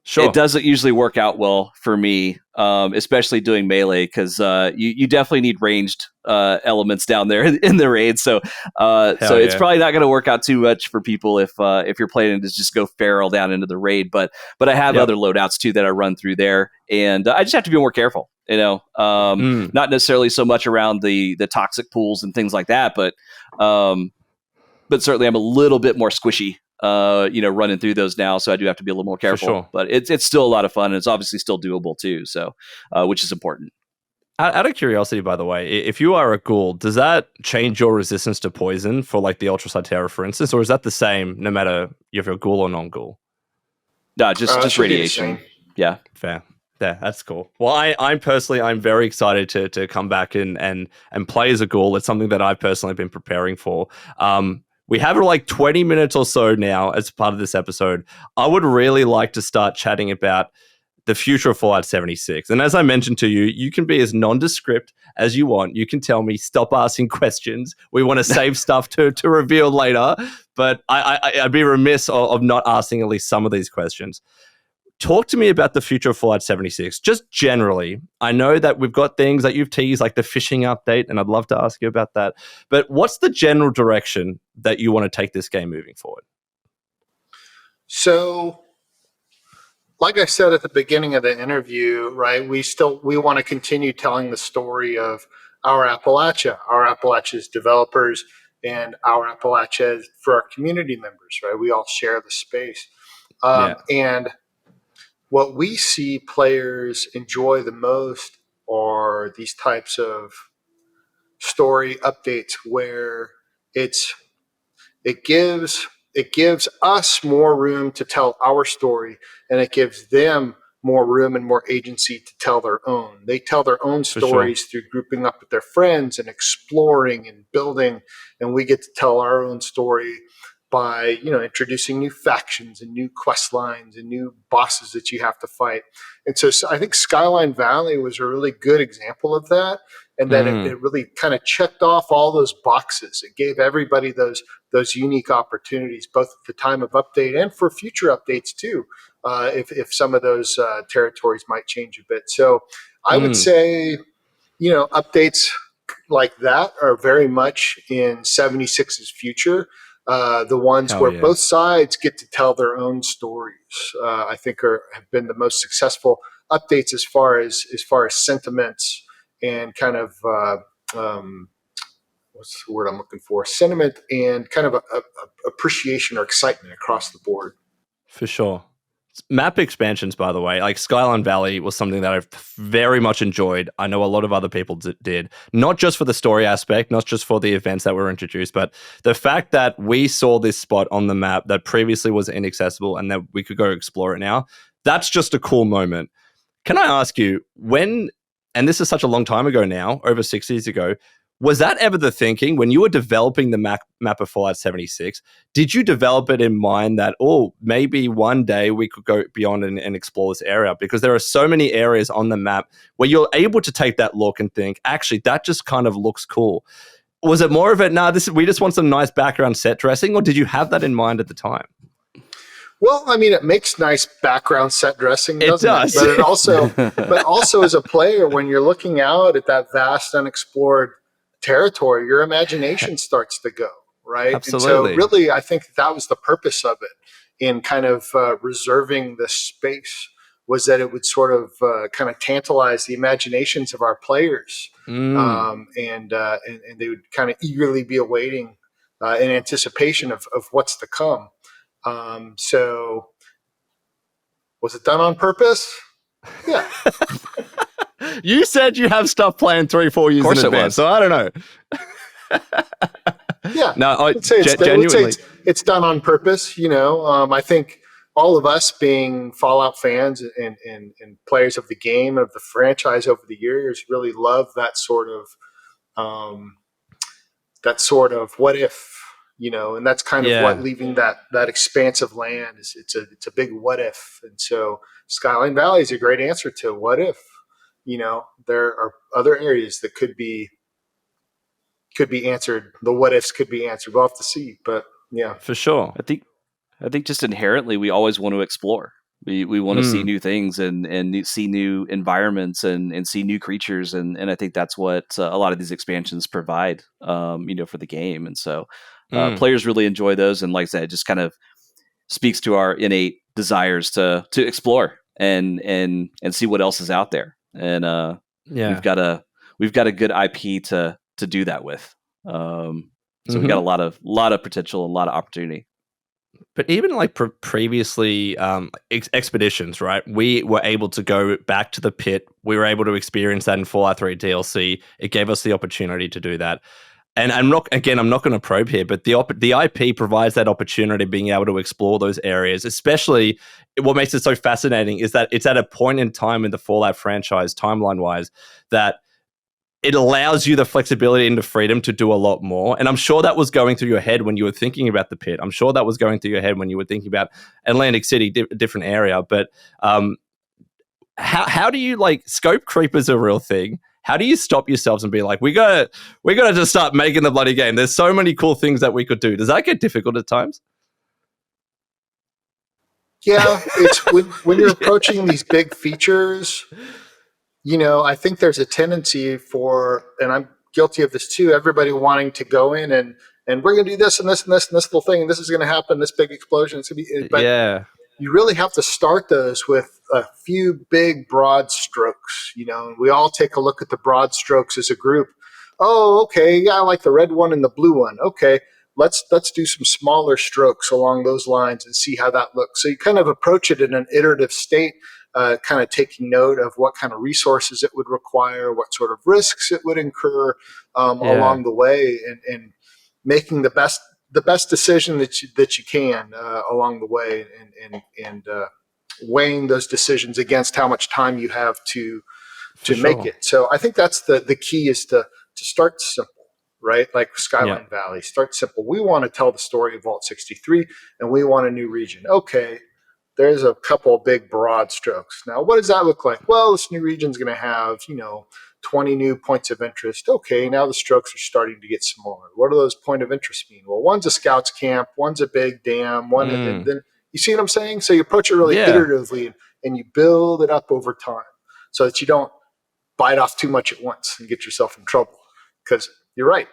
Sure. It doesn't usually work out well for me, especially doing melee, because you definitely need ranged elements down there in the raid. So it's probably not going to work out too much for people if you're playing to just go feral down into the raid. But I have other loadouts too that I run through there, and I just have to be more careful. You know, not necessarily so much around the toxic pools and things like that, but certainly I'm a little bit more squishy. Running through those now, so I do have to be a little more careful. For sure. But it's still a lot of fun, and it's obviously still doable too. So, which is important. Out of curiosity, by the way, if you are a ghoul, does that change your resistance to poison for like the Ultra Sight Terror, for instance, or is that the same no matter if you're a ghoul or non-ghoul? No, just radiation. Yeah, fair. Yeah, that's cool. Well, I'm very excited to come back and play as a ghoul. It's something that I've personally been preparing for. We have like 20 minutes or so now as part of this episode. I would really like to start chatting about the future of Fallout 76. And as I mentioned to you, you can be as nondescript as you want. You can tell me, stop asking questions. We want to save stuff to reveal later. But I'd be remiss of not asking at least some of these questions. Talk to me about the future of Fallout 76, just generally. I know that we've got things that you've teased, like the fishing update, and I'd love to ask you about that. But what's the general direction that you want to take this game moving forward? So, like I said at the beginning of the interview, right, we want to continue telling the story of our Appalachia's developers, and our Appalachia for our community members, right? We all share the space. And what we see players enjoy the most are these types of story updates where it gives us more room to tell our story, and it gives them more room and more agency to tell their own. They tell their own stories through grouping up with their friends and exploring and building, and we get to tell our own story by introducing new factions and new quest lines and new bosses that you have to fight. And so I think Skyline Valley was a really good example of that, and that it really kind of checked off all those boxes. It gave everybody those unique opportunities, both at the time of update and for future updates too, if some of those territories might change a bit. So I would say, updates like that are very much in 76's future. The ones where both sides get to tell their own stories, I think have been the most successful updates as far as sentiments and kind of what's the word I'm looking for? Sentiment and kind of a appreciation or excitement across the board. For sure. Map expansions, by the way, like Skyline Valley was something that I've very much enjoyed. I know a lot of other people did, not just for the story aspect, not just for the events that were introduced, but the fact that we saw this spot on the map that previously was inaccessible and that we could go explore it now. That's just a cool moment. Can I ask you, and this is such a long time ago now, over 6 years ago, was that ever the thinking when you were developing the map of Fallout 76? Did you develop it in mind that, maybe one day we could go beyond and explore this area? Because there are so many areas on the map where you're able to take that look and think, actually, that just kind of looks cool. Was it more of it, we just want some nice background set dressing, or did you have that in mind at the time? Well, I mean, it makes nice background set dressing, doesn't it? Does. But but also as a player, when you're looking out at that vast unexplored territory, your imagination starts to go, right? Absolutely. And so really, I think that was the purpose of it in kind of reserving this space, was that it would sort of kind of tantalize the imaginations of our players. And they would kind of eagerly be awaiting in anticipation of what's to come. So was it done on purpose? Yeah. You said you have stuff planned 3-4 years in advance, so I don't know. Yeah. No, I'd say genuinely. It's done on purpose. I think all of us being Fallout fans and players of the game, of the franchise over the years, really love that sort of what if, and that's kind of what leaving that expansive land is. It's a big what if. And so Skyline Valley is a great answer to what if. There are other areas that could be answered. The what ifs could be answered. We'll have to see, but yeah, for sure. I think just inherently we always want to explore. We want to see new things and see new environments and see new creatures, and I think that's what a lot of these expansions provide, for the game. And so players really enjoy those, and like I said, it just kind of speaks to our innate desires to explore and see what else is out there. And we've got a good IP to do that with. So we've got a lot of potential and a lot of opportunity. But even like previously expeditions, right? We were able to go back to the pit. We were able to experience that in Fallout 3 DLC. It gave us the opportunity to do that. And I'm not going to probe here, but the IP provides that opportunity of being able to explore those areas. Especially, what makes it so fascinating is that it's at a point in time in the Fallout franchise, timeline-wise, that it allows you the flexibility and the freedom to do a lot more. And I'm sure that was going through your head when you were thinking about the pit. I'm sure that was going through your head when you were thinking about Atlantic City, different area. But how do you, like, scope creep is a real thing? How do you stop yourselves and be like, we gotta just start making the bloody game? There's so many cool things that we could do. Does that get difficult at times? Yeah, it's when you're approaching these big features, I think there's a tendency for, and I'm guilty of this too, everybody wanting to go in and we're going to do this and this and this and this little thing, and this is going to happen, this big explosion. It's going to be, but you really have to start those with a few big broad strokes. We all take a look at the broad strokes as a group. Oh, okay, yeah, I like the red one and the blue one. Okay, let's do some smaller strokes along those lines and see how that looks. So you kind of approach it in an iterative state, kind of taking note of what kind of resources it would require, what sort of risks it would incur along the way, and making the best decision that you can along the way, and weighing those decisions against how much time you have to make it. So I think that's the key, is to start simple, right? Like Skyline Valley, start simple. We want to tell the story of Vault 63, and we want a new region. Okay, there's a couple of big broad strokes. Now, what does that look like? Well, this new region is going to have, 20 new points of interest. Okay, now the strokes are starting to get smaller. What do those point of interest mean? Well, one's a scouts camp, one's a big dam, and then you see what I'm saying? So you approach it really iteratively, and you build it up over time so that you don't bite off too much at once and get yourself in trouble. Because you're right.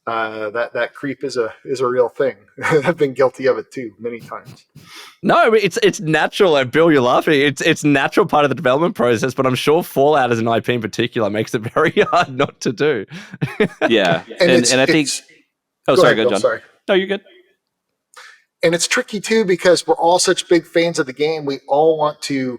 That creep is a real thing. I've been guilty of it too, many times. No, it's natural. And Bill, you're laughing. It's natural part of the development process, but I'm sure Fallout as an IP in particular makes it very hard not to do. Yeah, and I think. Oh, sorry, go, John. Sorry. No, you're good. and it's tricky too because we're all such big fans of the game. We all want to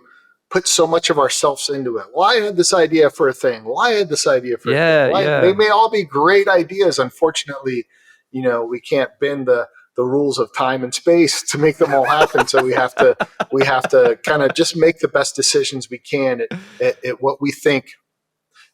put so much of ourselves into it. Well, I had this idea for a thing. Well, I had this idea for a thing. Well, they may all be great ideas. Unfortunately, we can't bend the rules of time and space to make them all happen. So we have to kind of just make the best decisions we can at what we think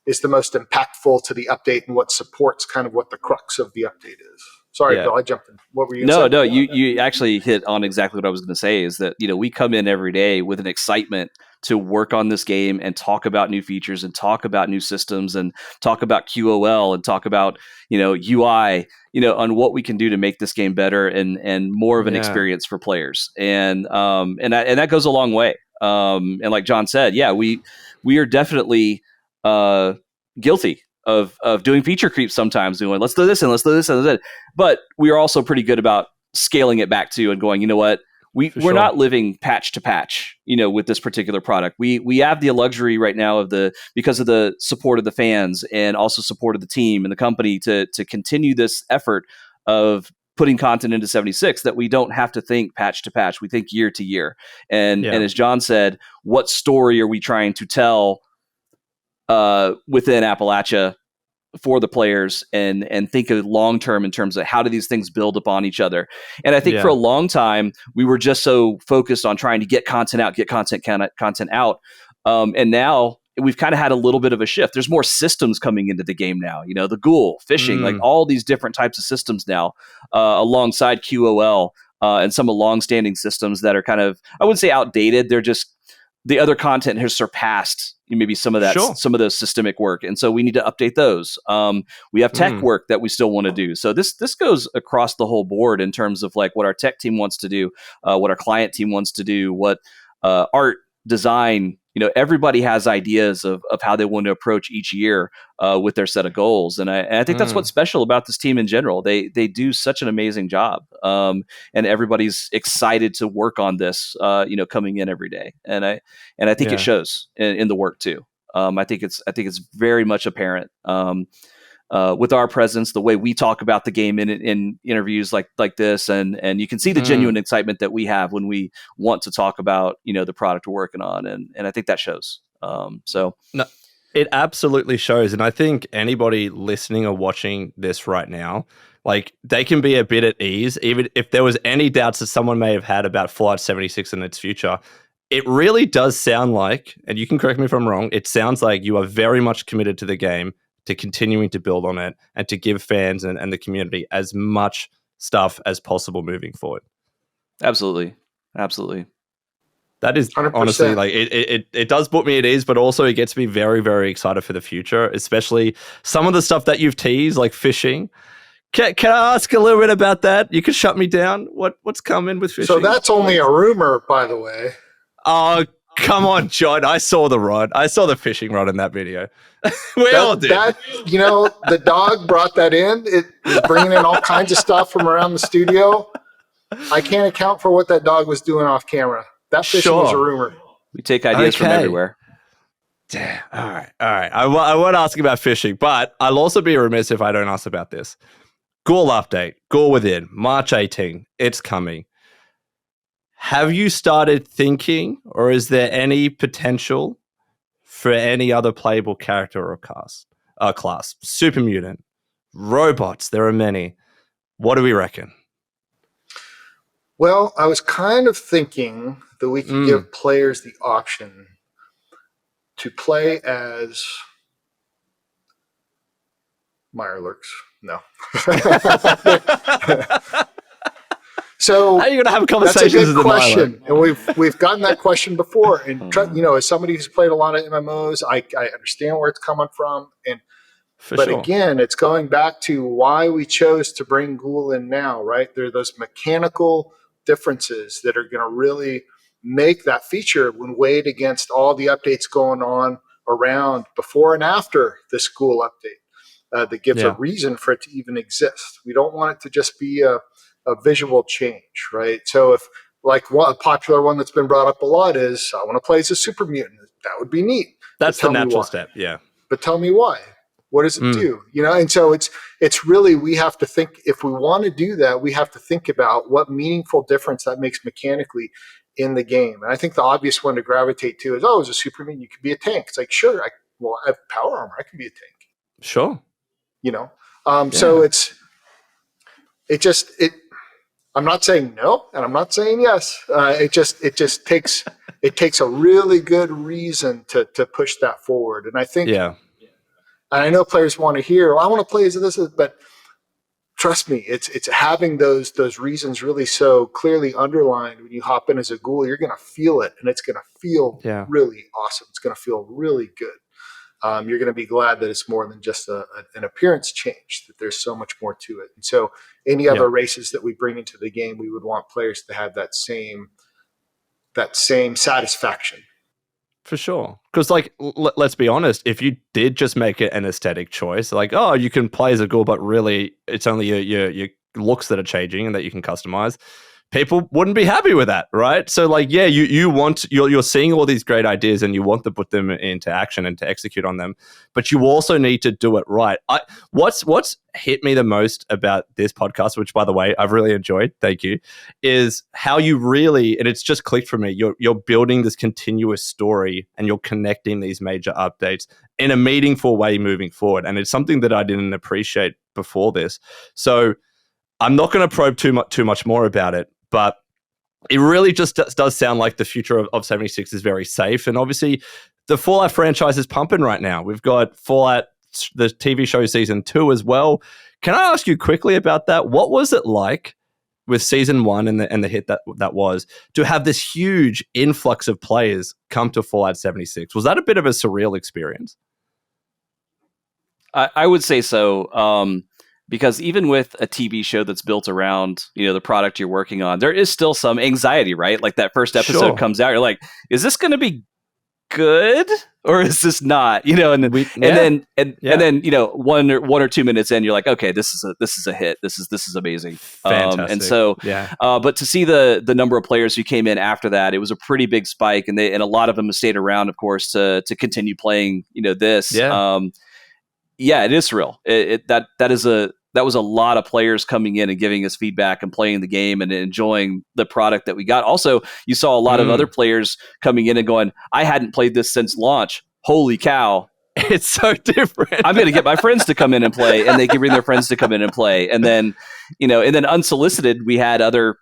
is the most impactful to the update and what supports kind of what the crux of the update is. Sorry, Bill, I jumped in. What were you saying? No, you actually hit on exactly what I was going to say, is that, we come in every day with an excitement to work on this game and talk about new features and talk about new systems and talk about QOL and talk about, UI, on what we can do to make this game better and more of an experience for players. And that goes a long way. And like Jon said, we are definitely guilty of doing feature creep sometimes. Going, let's do this and let's do this and that. But we are also pretty good about scaling it back to and going, you know what? We're not living patch to patch, with this particular product. We have the luxury right now because of the support of the fans and also support of the team and the company to continue this effort of putting content into 76, that we don't have to think patch to patch. We think year to year. And as Jon said, what story are we trying to tell within Appalachia for the players, and think of long term in terms of how do these things build upon each other. And I think for a long time we were just so focused on trying to get content out, and now we've kind of had a little bit of a shift. There's more systems coming into the game now, the Ghoul, fishing, like all these different types of systems now, alongside QOL, and some long-standing systems that are kind of, I wouldn't say outdated, they're just, the other content has surpassed maybe some of that, some of the systemic work. And so we need to update those. We have tech work that we still want to do. So this goes across the whole board in terms of like what our tech team wants to do, what our client team wants to do, what art, design, everybody has ideas of how they want to approach each year with their set of goals. And I think that's what's special about this team in general. They do such an amazing job. And everybody's excited to work on this, coming in every day. And I think it shows in the work too. I think it's very much apparent with our presence, the way we talk about the game in interviews like this, and you can see the genuine excitement that we have when we want to talk about the product we're working on, and I think that shows. So no, it absolutely shows, and I think anybody listening or watching this right now, like, they can be a bit at ease, even if there was any doubts that someone may have had about Fallout 76 and its future. It really does sound like, and you can correct me if I'm wrong, it sounds like you are very much committed to the game, to continuing to build on it, and to give fans and the community as much stuff as possible moving forward. Absolutely. That is 100%. Honestly, like, it does put me at ease, but also it gets me very, very excited for the future, especially some of the stuff that you've teased, like fishing. Can I ask a little bit about that? You can shut me down. What's coming with fishing? So that's only a rumor, by the way. Oh, come on, Jon. I saw the rod. I saw the fishing rod in that video. All did. The dog brought that in. It was bringing in all kinds of stuff from around the studio. I can't account for what that dog was doing off camera. That fishing was a rumor. We take ideas from everywhere. Damn. All right. I won't ask about fishing, but I'll also be remiss if I don't ask about this. Ghoul update. Ghoul Within. March 18. It's coming. Have you started thinking, or is there any potential for any other playable character or class? Super mutant, robots, there are many. What do we reckon? Well, I was kind of thinking that we could give players the option to play as Mirelurks. No. So how are you going to have conversations? That's a good question, and we've gotten that question before. And as somebody who's played a lot of MMOs, I understand where it's coming from. Again, it's going back to why we chose to bring Ghoul in now, right? There are those mechanical differences that are going to really make that feature when weighed against all the updates going on around before and after this Ghoul update. That gives a reason for it to even exist. We don't want it to just be a visual change, right? So if, like, a popular one that's been brought up a lot is, I want to play as a super mutant. That would be neat. That's the natural step, yeah. But tell me why. What does it do? And so it's really, we have to think, if we want to do that, we have to think about what meaningful difference that makes mechanically in the game. And I think the obvious one to gravitate to is, as a Superman, you could be a tank. It's like, sure, I have power armor. I can be a tank. Sure. So I'm not saying no, and I'm not saying yes. It just takes a really good reason to push that forward. And I think, and I know players want to hear, I want to play as this, but trust me, it's having those reasons really so clearly underlined. When you hop in as a ghoul, you're going to feel it, and it's going to feel really awesome. It's going to feel really good. You're going to be glad that it's more than just an appearance change, that there's so much more to it. And so any other races that we bring into the game, we would want players to have that same satisfaction. For sure. Because, like, let's be honest, if you did just make it an aesthetic choice, like, you can play as a ghoul, but really it's only your looks that are changing and that you can customize, people wouldn't be happy with that, right? So, like, you're seeing all these great ideas and you want to put them into action and to execute on them, but you also need to do it right. What's hit me the most about this podcast, which, by the way, I've really enjoyed, thank you, is how you really, and it's just clicked for me, you're building this continuous story and you're connecting these major updates in a meaningful way moving forward. And it's something that I didn't appreciate before this. So I'm not going to probe too much more about it, but it really just does sound like the future of 76 is very safe. And obviously, the Fallout franchise is pumping right now. We've got Fallout, the TV show season 2 as well. Can I ask you quickly about that? What was it like with season 1 and the hit that was to have this huge influx of players come to Fallout 76? Was that a bit of a surreal experience? I would say so. Because even with a TV show that's built around, the product you're working on, there is still some anxiety, right? Like that first episode comes out, you're like, is this going to be good or is this not? And then 1 or 2 minutes in, you're like, okay, this is a hit. This is amazing. Fantastic. And so, but to see the number of players who came in after that, it was a pretty big spike, and a lot of them have stayed around, of course, to continue playing. This. It is surreal. That was a lot of players coming in and giving us feedback and playing the game and enjoying the product that we got. Also, you saw a lot of other players coming in and going, I hadn't played this since launch. Holy cow. It's so different. I'm going to get my friends to come in and play, and they can bring their friends to come in and play. And then, unsolicited, we had other,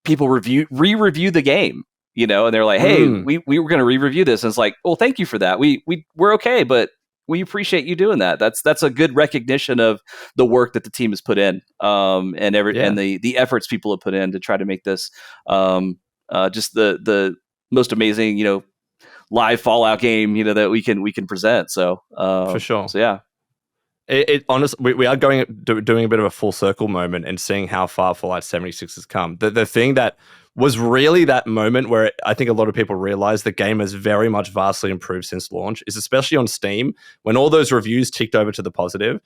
people re-review the game, and they're like, hey, we were going to re-review this. And it's like, well, thank you for that. We're okay, but we appreciate you doing that. That's a good recognition of the work that the team has put in, and the efforts people have put in to try to make this just the most amazing live Fallout game that we can present. So for sure. So yeah. It honestly, we are doing a bit of a full circle moment and seeing how far Fallout 76 has come. The thing that was really that moment where I think a lot of people realize the game has very much vastly improved since launch is especially on Steam, when all those reviews ticked over to the positive,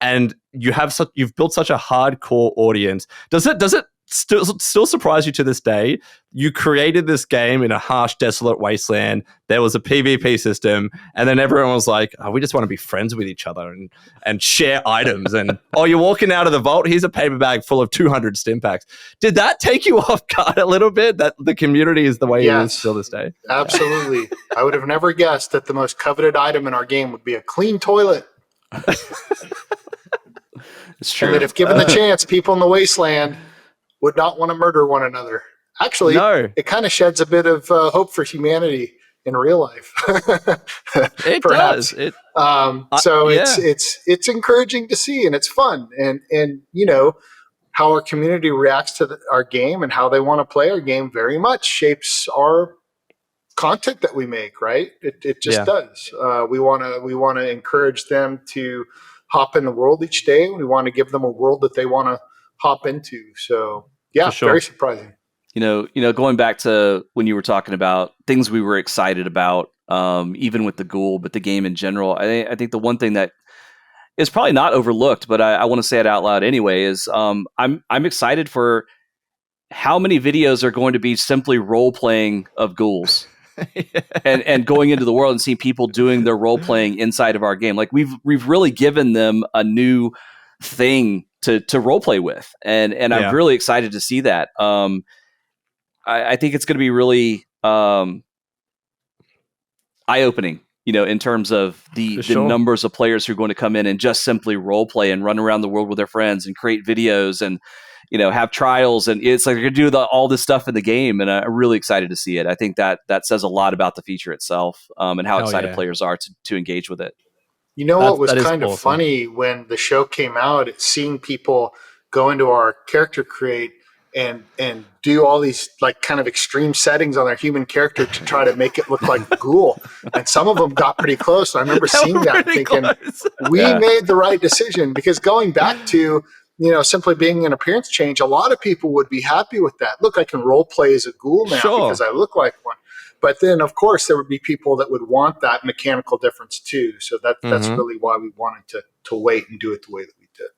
and you've built such a hardcore audience. Does it still surprise you to this day? You created this game in a harsh, desolate wasteland. There was a PvP system, and then everyone was like, we just want to be friends with each other and share items. And, you're walking out of the vault, here's a paper bag full of 200 stim packs. Did that take you off guard a little bit, that the community is the way it is still this day? Absolutely. I would have never guessed that the most coveted item in our game would be a clean toilet. It's true. And that if given the chance, people in the wasteland would not want to murder one another. Actually, it kind of sheds a bit of hope for humanity in real life. It does. It's encouraging to see, and it's fun, and how our community reacts to our game and how they want to play our game very much shapes our content that we make. Right? It just does. We want to encourage them to hop in the world each day. We want to give them a world that they want to hop into. So very surprising. Going back to when you were talking about things we were excited about, even with the Ghoul, but the game in general, I think the one thing that is probably not overlooked, but I want to say it out loud anyway, is I'm excited for how many videos are going to be simply role playing of ghouls. and going into the world and seeing people doing their role playing inside of our game. Like we've really given them a new thing to role play with, and I'm really excited to see that. I think it's going to be really eye opening, in terms of the numbers of players who are going to come in and just simply role play and run around the world with their friends and create videos and have trials, and it's like they're going to do all this stuff in the game, and I'm really excited to see it. I think that says a lot about the feature itself, and how excited players are to engage with it. What was kind of funny when the show came out, seeing people go into our character create and do all these like kind of extreme settings on their human character to try to make it look like a ghoul. And some of them got pretty close. I remember seeing that and thinking, we made the right decision, because going back to simply being an appearance change, a lot of people would be happy with that. Look, I can role play as a ghoul now because I look like one. But then, of course, there would be people that would want that mechanical difference too. So that's really why we wanted to wait and do it the way that we did.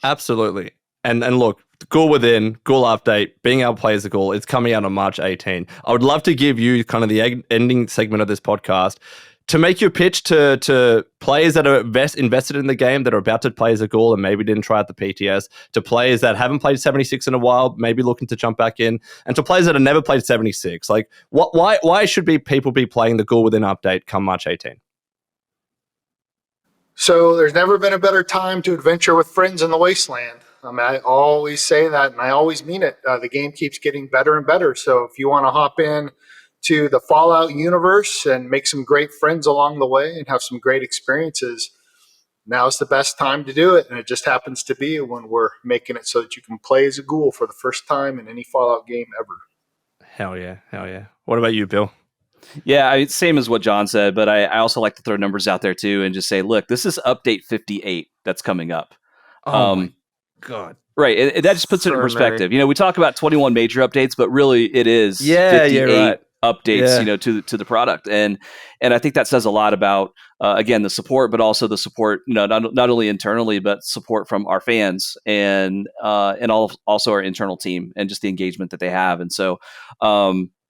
Absolutely. And look, Ghoul Within, Ghoul Update, being able to play as a ghoul, it's coming out on March 18. I would love to give you kind of the ending segment of this podcast to make your pitch to players that are invested in the game, that are about to play as a ghoul and maybe didn't try out the PTS, to players that haven't played 76 in a while, maybe looking to jump back in, and to players that have never played 76. Like, why should people be playing the Ghoul Within update come March 18? So there's never been a better time to adventure with friends in the wasteland. I always say that, and I always mean it. The game keeps getting better and better. So if you want to hop in to the Fallout universe and make some great friends along the way and have some great experiences, now's the best time to do it. And it just happens to be when we're making it so that you can play as a ghoul for the first time in any Fallout game ever. Hell yeah. What about you, Bill? Yeah, same as what John said, but I also like to throw numbers out there too and just say, look, this is update 58 that's coming up. My God. Right. That just puts it in perspective. We talk about 21 major updates, but really it is 58 updates, to the product. And I think that says a lot about, again, the support, but also the support, not only internally, but support from our fans and also our internal team and just the engagement that they have. And so,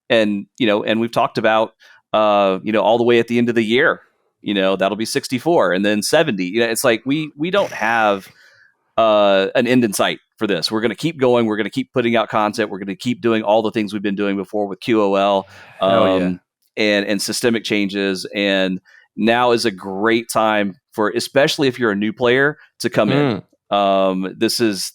and we've talked about, all the way at the end of the year, that'll be 64 and then 70. It's like we don't have an end in sight for this. We're going to keep going. We're going to keep putting out content. We're going to keep doing all the things we've been doing before with QOL and systemic changes. And now is a great time for, especially if you're a new player, to come in. This is,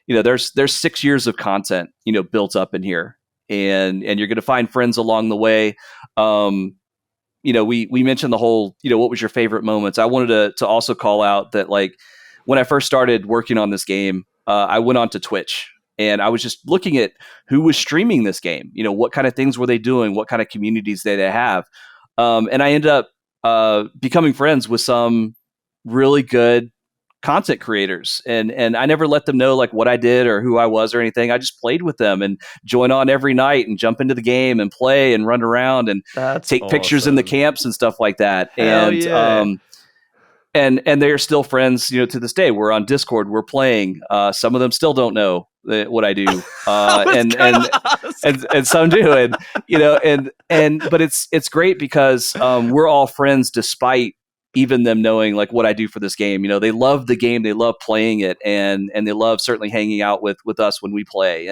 there's 6 years of content, built up in here, and you're going to find friends along the way. We mentioned the whole, what was your favorite moments? I wanted to also call out that, like, when I first started working on this game, I went onto Twitch and I was just looking at who was streaming this game. What kind of things were they doing? What kind of communities did they have? And I ended up becoming friends with some really good content creators. And I never let them know like what I did or who I was or anything. I just played with them and join on every night and jump into the game and play and run around and take pictures in the camps and stuff like that. And they're still friends, to this day. We're on Discord, we're playing. Some of them still don't know what I do, and some do, but it's great because we're all friends despite even them knowing like what I do for this game. They love the game, they love playing it, and they love certainly hanging out with us when we play.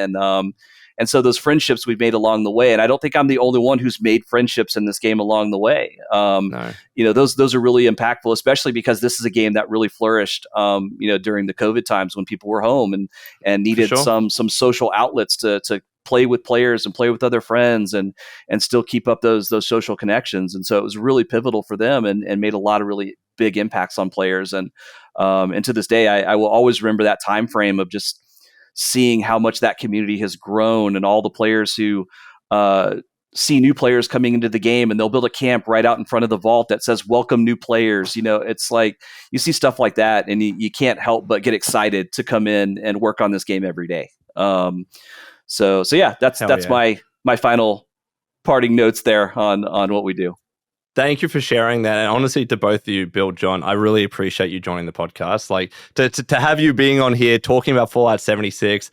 And so those friendships we've made along the way, and I don't think I'm the only one who's made friendships in this game along the way. Those are really impactful, especially because this is a game that really flourished, during the COVID times when people were home and needed some social outlets to play with players and play with other friends and still keep up those social connections. And so it was really pivotal for them and made a lot of really big impacts on players. And to this day, I will always remember that time frame of just seeing how much that community has grown and all the players who see new players coming into the game, and they'll build a camp right out in front of the vault that says welcome new players. It's like you see stuff like that and you can't help but get excited to come in and work on this game every day. So yeah, that's my final parting notes there on what we do. Thank you for sharing that. And honestly, to both of you, Bill, John, I really appreciate you joining the podcast. Like to have you being on here talking about Fallout 76.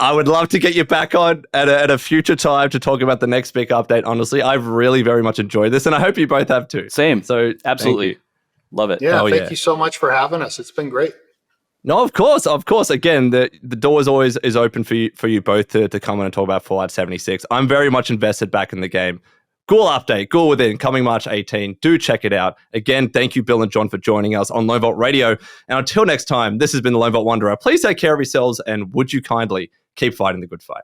I would love to get you back on at a future time to talk about the next big update. Honestly, I've really very much enjoyed this, and I hope you both have too. Same. So Absolutely. Love it. Yeah, thank you so much for having us. It's been great. No, of course. Again, the door is open for you both to come on and talk about Fallout 76. I'm very much invested back in the game. Ghoul update, Ghoul Within, coming March 18. Do check it out. Again, thank you, Bill and Jon, for joining us on Lone Vault Radio. And until next time, this has been the Lone Vault Wanderer. Please take care of yourselves, and would you kindly keep fighting the good fight.